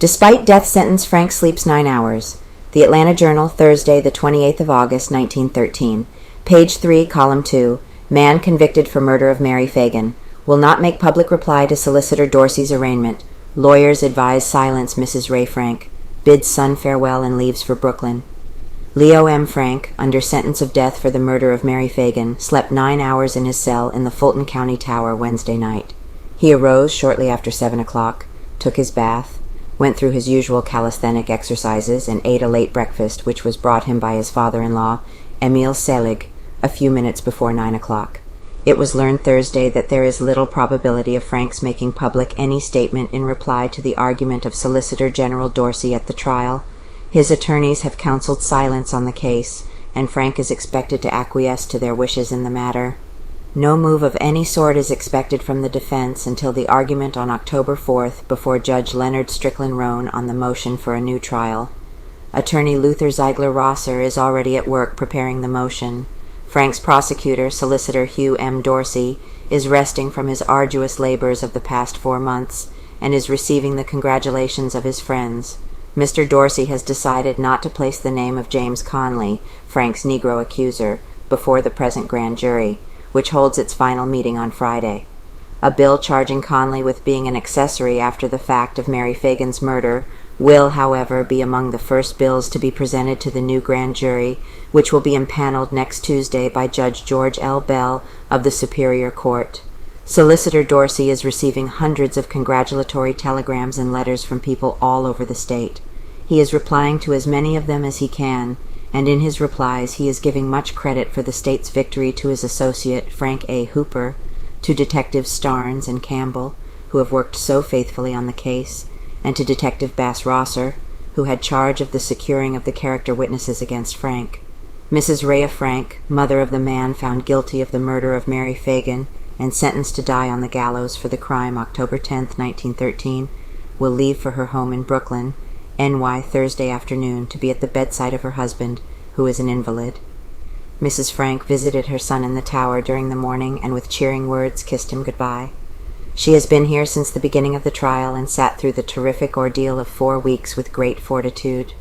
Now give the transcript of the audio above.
Despite death sentence, Frank sleeps 9 hours. The Atlanta Journal, Thursday, the 28th of August, 1913. Page 3, column 2. Man convicted for murder of Mary Phagan. Will not make public reply to Solicitor Dorsey's arraignment. Lawyers advise silence Mrs. Ray Frank. Bids son farewell and leaves for Brooklyn. Leo M. Frank, under sentence of death for the murder of Mary Phagan, slept 9 hours in his cell in the Fulton County Tower Wednesday night. He arose shortly after 7 o'clock, took his bath, went through his usual calisthenic exercises, and ate a late breakfast which was brought him by his father-in-law, Emil Selig, a few minutes before 9 o'clock. It was learned Thursday that there is little probability of Frank's making public any statement in reply to the argument of Solicitor General Dorsey at the trial. His attorneys have counseled silence on the case, and Frank is expected to acquiesce to their wishes in the matter. No move of any sort is expected from the defense until the argument on October 4th before Judge Leonard Strickland Roan on the motion for a new trial. Attorney Luther Zeigler Rosser is already at work preparing the motion. Frank's prosecutor, Solicitor Hugh M. Dorsey, is resting from his arduous labors of the past 4 months and is receiving the congratulations of his friends. Mr. Dorsey has decided not to place the name of James Conley, Frank's Negro accuser, before the present grand jury, which holds its final meeting on Friday. A bill charging Conley with being an accessory after the fact of Mary Phagan's murder will, however, be among the first bills to be presented to the new grand jury, which will be impaneled next Tuesday by Judge George L. Bell of the Superior Court. Solicitor Dorsey is receiving hundreds of congratulatory telegrams and letters from people all over the state. He is replying to as many of them as he can, and in his replies he is giving much credit for the state's victory to his associate, Frank A. Hooper, to Detectives Starnes and Campbell, who have worked so faithfully on the case, and to Detective Bass Rosser, who had charge of the securing of the character witnesses against Frank. Mrs. Rhea Frank, mother of the man found guilty of the murder of Mary Phagan and sentenced to die on the gallows for the crime October 10, 1913, will leave for her home in Brooklyn, NY, Thursday afternoon to be at the bedside of her husband, who is an invalid. Mrs. Frank visited her son in the tower during the morning and with cheering words kissed him goodbye. She has been here since the beginning of the trial and sat through the terrific ordeal of 4 weeks with great fortitude.